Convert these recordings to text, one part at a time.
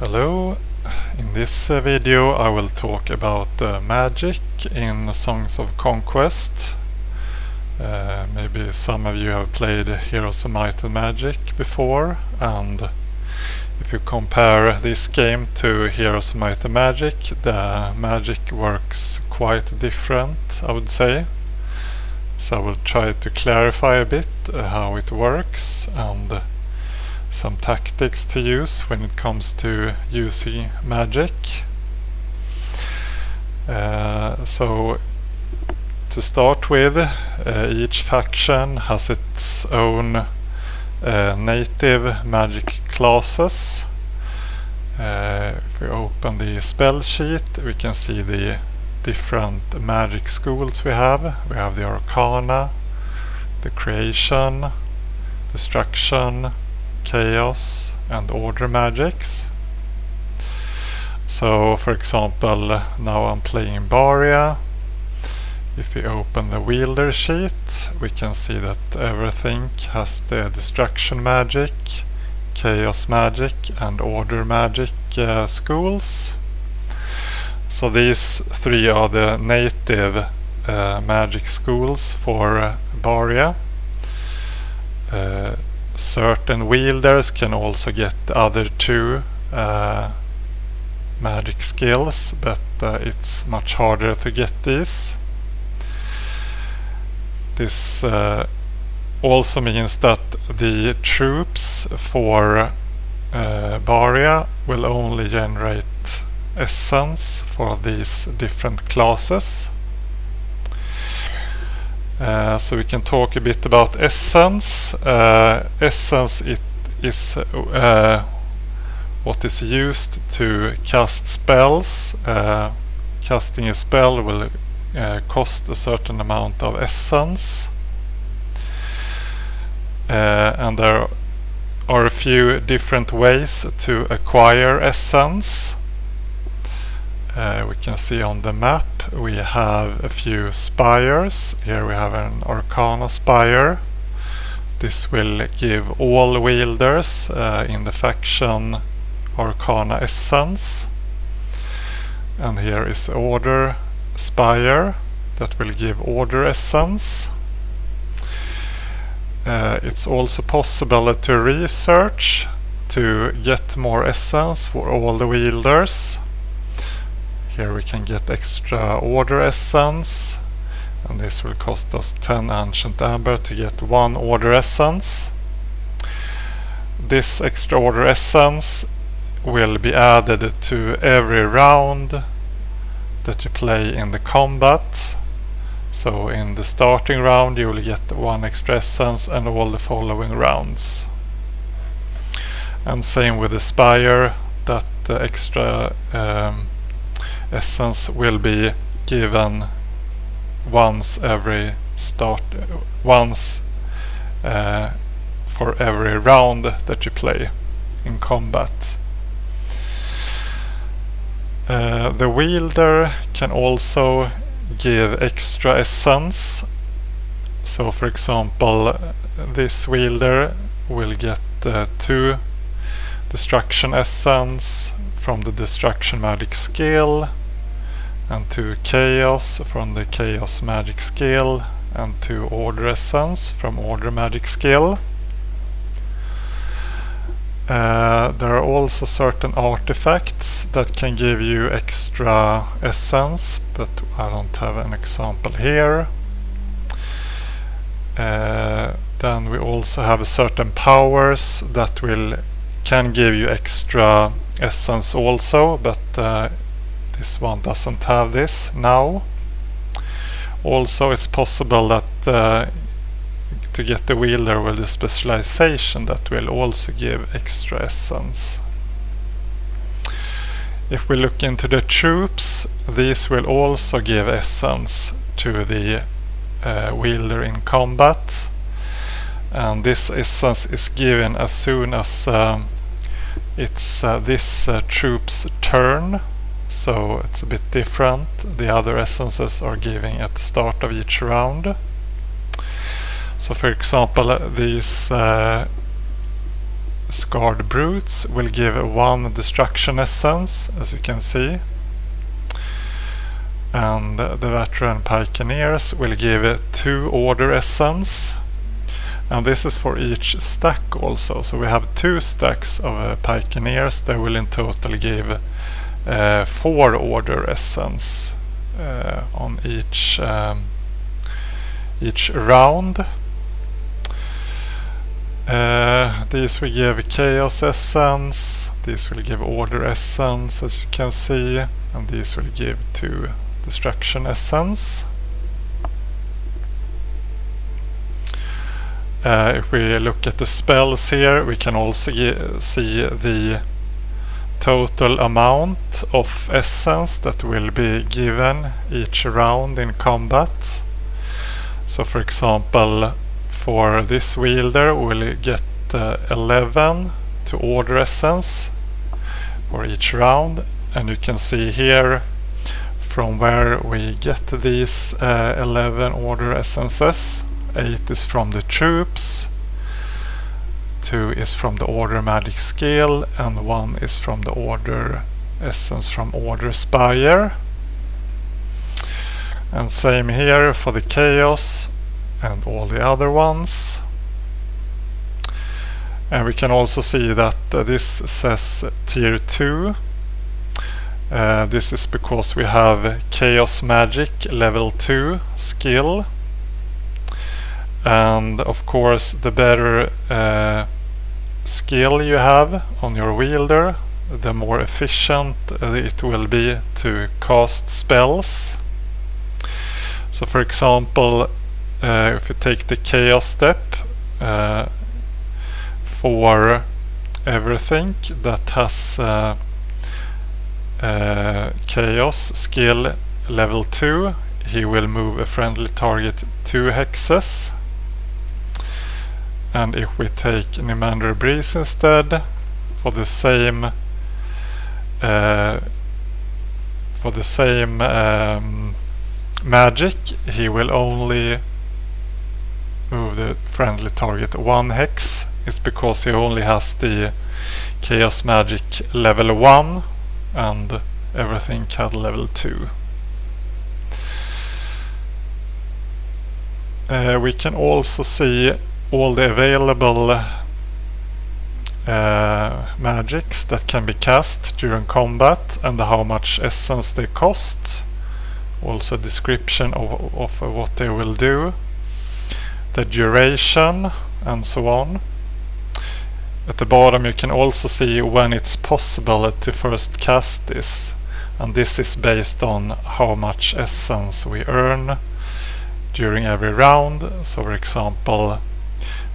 Hello, in this video I will talk about magic in Songs of Conquest. Maybe some of you have played Heroes of Might and Magic before, and if you compare this game to Heroes of Might and Magic, the magic works quite different, I would say. So I will try to clarify a bit how it works and some tactics to use when it comes to using magic. So to start with, each faction has its own native magic classes. If we open the spell sheet, we can see the different magic schools we have. We have the Arcana, the Creation, Destruction, Chaos and Order magics. So for example, now I'm playing Baria. If we open the wielder sheet, we can see that everything has the Destruction magic, Chaos magic and Order magic schools. So these three are the native magic schools for Baria. Certain wielders can also get the other two magic skills, but it's much harder to get these. This also means that the troops for Baria will only generate essence for these different classes. So we can talk a bit about essence. Essence is what is used to cast spells. Casting a spell will cost a certain amount of essence. And there are a few different ways to acquire essence. We can see on the map we have a few spires. Here we have an Arcana spire. This will give all wielders in the faction Arcana essence. And here is Order spire that will give Order essence. It's also possible to research to get more essence for all the wielders. Here we can get extra Order essence, and this will cost us 10 ancient amber to get 1 Order essence. This extra Order essence will be added to every round that you play in the combat. So in the starting round you will get 1 extra essence and all the following rounds. And same with the spire, that extra essence will be given once for every round that you play in combat. The wielder can also give extra essence. So for example, this wielder will get 2 Destruction essence from the Destruction magic skill, and 2 Chaos from the Chaos magic skill, and 2 Order essence from Order magic skill. There are also certain artifacts that can give you extra essence, but I don't have an example here. Then we also have certain powers that can give you extra essence also, but this one doesn't have this now. Also it's possible that to get the wielder with the specialization that will also give extra essence. If we look into the troops, these will also give essence to the wielder in combat, and this essence is given as soon as it's this troop's turn. So it's a bit different. The other essences are given at the start of each round. So for example, these Scarred Brutes will give 1 Destruction Essence, as you can see. And the Veteran Pioneers will give 2 Order Essence. And this is for each stack also. So we have 2 stacks of Pioneers that will in total give 4 Order Essence on each round. These will give Chaos Essence, these will give Order Essence, as you can see, and these will give 2 Destruction Essence. If we look at the spells here, we can also see the total amount of essence that will be given each round in combat. So for example, for this wielder we'll get 11 to Order Essence for each round, and you can see here from where we get these 11 Order Essences. 8 is from the troops, 2 is from the Order Magic skill, and 1 is from the Order Essence from Order Spire. And same here for the Chaos and all the other ones. And we can also see that this says tier 2. This is because we have Chaos Magic level 2 skill. And of course, the better skill you have on your wielder, the more efficient it will be to cast spells. So for example, if you take the Chaos step, for everything that has Chaos skill level 2, he will move a friendly target 2 hexes. And if we take Nimander Breeze instead, for the same magic, he will only move the friendly target 1 hex. It's because he only has the Chaos Magic level 1 and everything CAD level 2. We can also see all the available magics that can be cast during combat and how much essence they cost. Also a description of what they will do, the duration, and so on. At the bottom you can also see when it's possible to first cast this, and this is based on how much essence we earn during every round. So for example,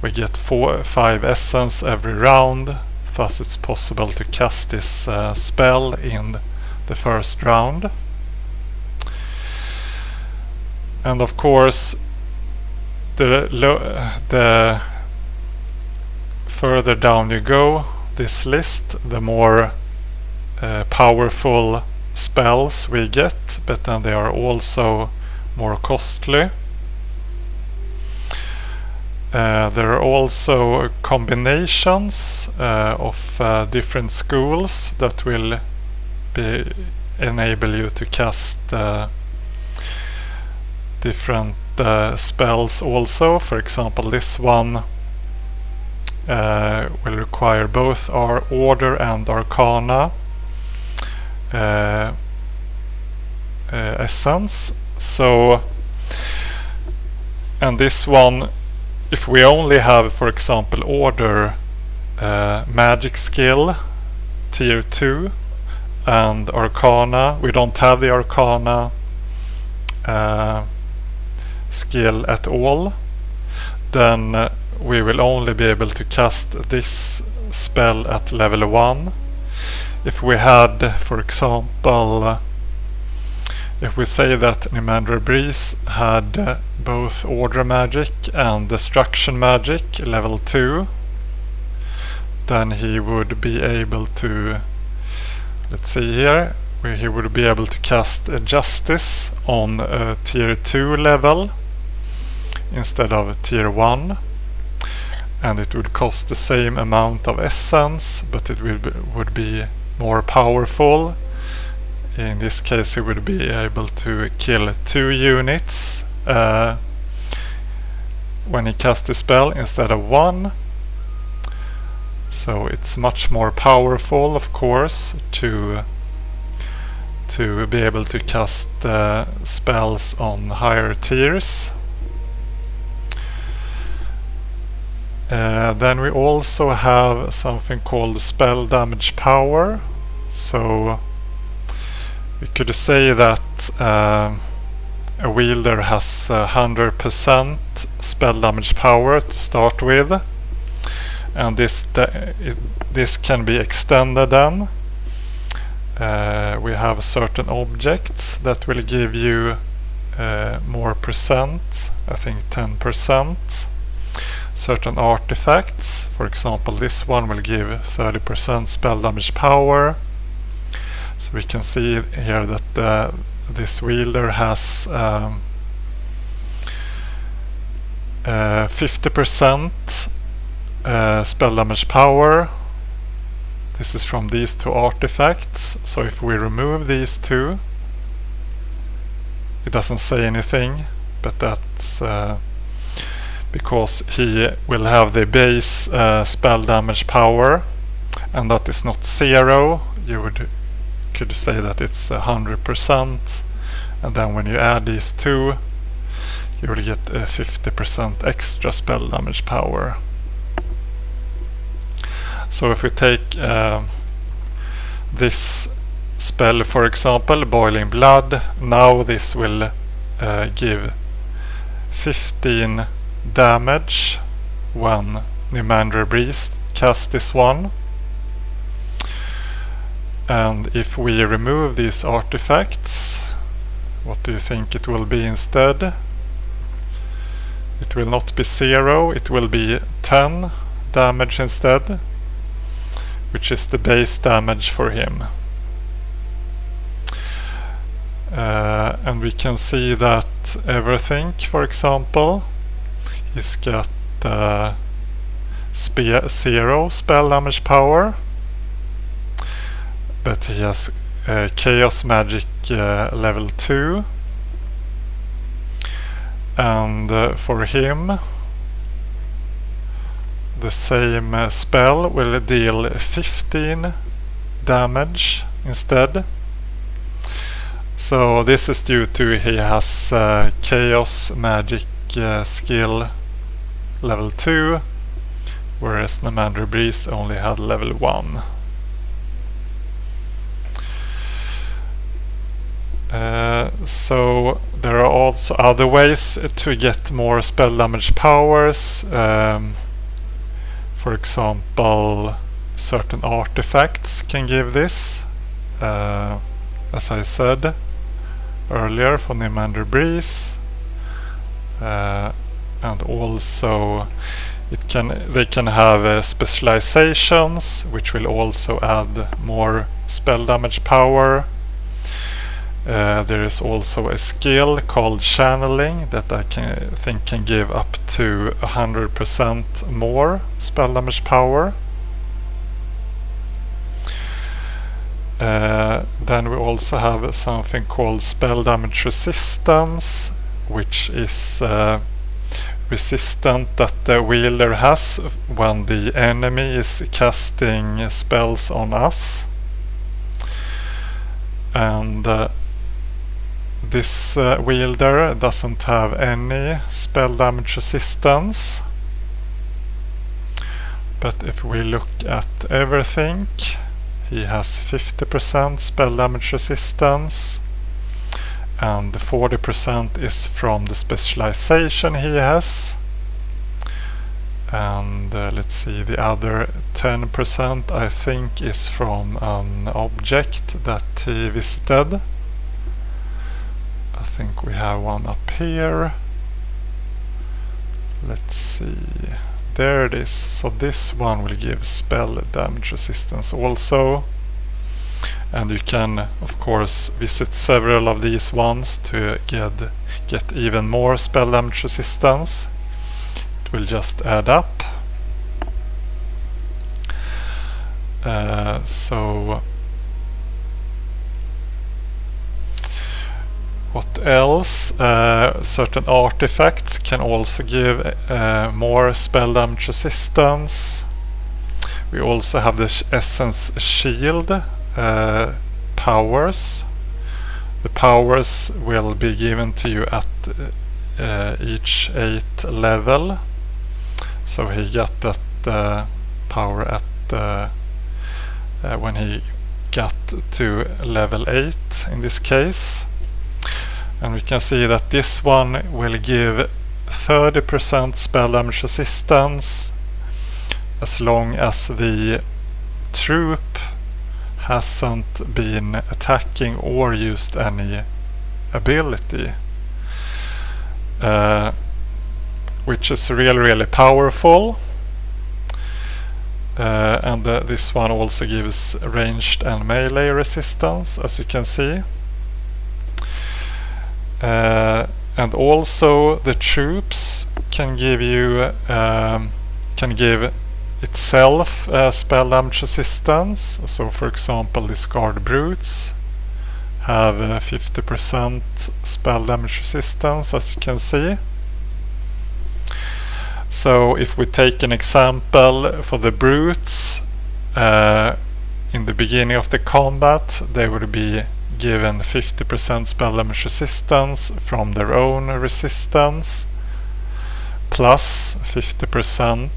we get 5 essence every round, thus it's possible to cast this spell in the first round. And of course, the further down you go this list, the more powerful spells we get, but then they are also more costly. There are also combinations of different schools that will enable you to cast different spells also. For example, this one will require both our Order and Arcana essence. So, and this one, if we only have, for example, Order magic skill tier 2 and Arcana, we don't have the Arcana skill at all, then we will only be able to cast this spell at level 1. If we had, for example, if we say that Nimander Breeze had both Order Magic and Destruction Magic level 2, then he would be able to, let's see here, where he would be able to cast a Justice on a tier 2 level instead of tier 1. and it would cost the same amount of essence, but it would be more powerful. In this case, he would be able to kill 2 units when he casts the spell instead of 1. So it's much more powerful, of course, to be able to cast spells on higher tiers. Then we also have something called spell damage power. So we could say that a wielder has 100% spell damage power to start with, and this can be extended then. We have certain objects that will give you more percent, I think 10%. Certain artifacts, for example this one will give 30% spell damage power. So we can see here that this wielder has 50% spell damage power. This is from these 2 artifacts. So if we remove these 2, it doesn't say anything, but that's because he will have the base spell damage power, and that is not 0. You could say that it's 100%, and then when you add these 2, you will get 50% extra spell damage power. So if we take this spell, for example, Boiling Blood, now this will give 15 damage when Nimander Breeze casts this one. And if we remove these artifacts, what do you think it will be instead? It will not be 0, it will be 10 damage instead, which is the base damage for him. And we can see that Everthink, for example, he's got 0 spell damage power, but he has Chaos Magic level 2, and for him the same spell will deal 15 damage instead. So this is due to he has Chaos Magic skill level 2, whereas Nimander Breeze only had level 1. So there are also other ways to get more spell damage powers. For example, certain artifacts can give this, as I said earlier, for Nimander Breeze, and also they can have specializations, which will also add more spell damage power. There is also a skill called Channeling that I think can give up to 100% more spell damage power. Then we also have something called Spell Damage Resistance, which is resistant that the wielder has when the enemy is casting spells on us. And this wielder doesn't have any spell damage resistance. But if we look at Everthink, he has 50% spell damage resistance, and 40% is from the specialization he has. And let's see, the other 10% I think is from an object that he visited. I think we have one up here. Let's see. There it is. So this one will give spell damage resistance also. And you can, of course, visit several of these ones to get even more spell damage resistance. It will just add up. So what else? Certain artifacts can also give more spell damage resistance. We also have the Essence Shield powers. The powers will be given to you at each 8th level. So he got that power at when he got to level 8 in this case. And we can see that this one will give 30% spell damage resistance as long as the troop hasn't been attacking or used any ability, which is really powerful. And this one also gives ranged and melee resistance, as you can see. And also the troops can give you itself spell damage resistance. So for example, these guard brutes have 50% spell damage resistance, as you can see. So if we take an example for the brutes, in the beginning of the combat they would be given 50% spell damage resistance from their own resistance plus 50%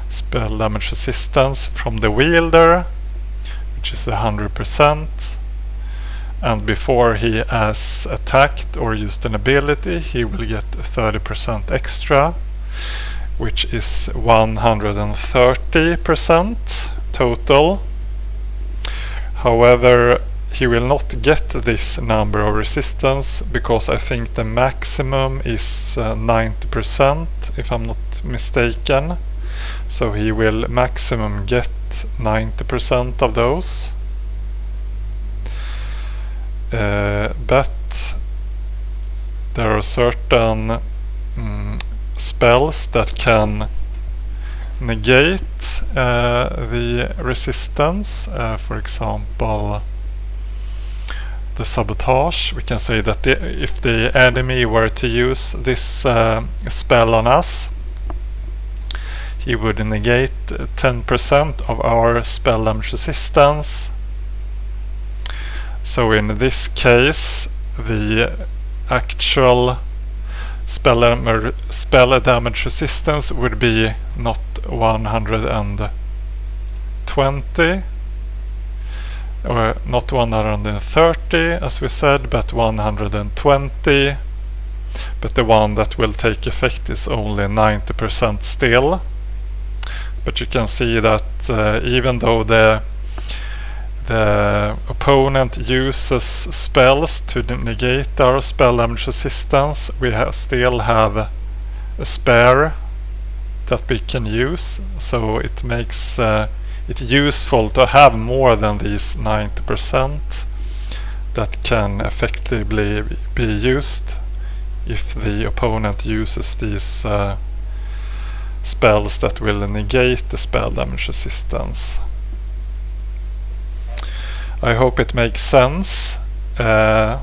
spell damage resistance from the wielder, which is 100%, and before he has attacked or used an ability he will get 30% extra, which is 130% total. However, he will not get this number of resistance because I think the maximum is 90%, if I'm not mistaken. So he will maximum get 90% of those. But there are certain spells that can negate the resistance. For example, the sabotage. We can say that if the enemy were to use this spell on us, he would negate 10% of our spell damage resistance. So in this case, the actual spell damage resistance would be not 120 or not 130 as we said, but 120. But the one that will take effect is only 90% still. But you can see that even though the opponent uses spells to negate our spell damage resistance, we still have a spare that we can use, so it makes it useful to have more than these 90% that can effectively be used if the opponent uses these spells that will negate the spell damage resistance. I hope it makes sense. There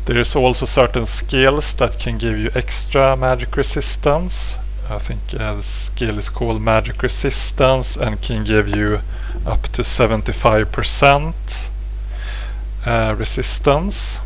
is also certain skills that can give you extra magic resistance. I think the skill is called Magic Resistance and can give you up to 75% resistance.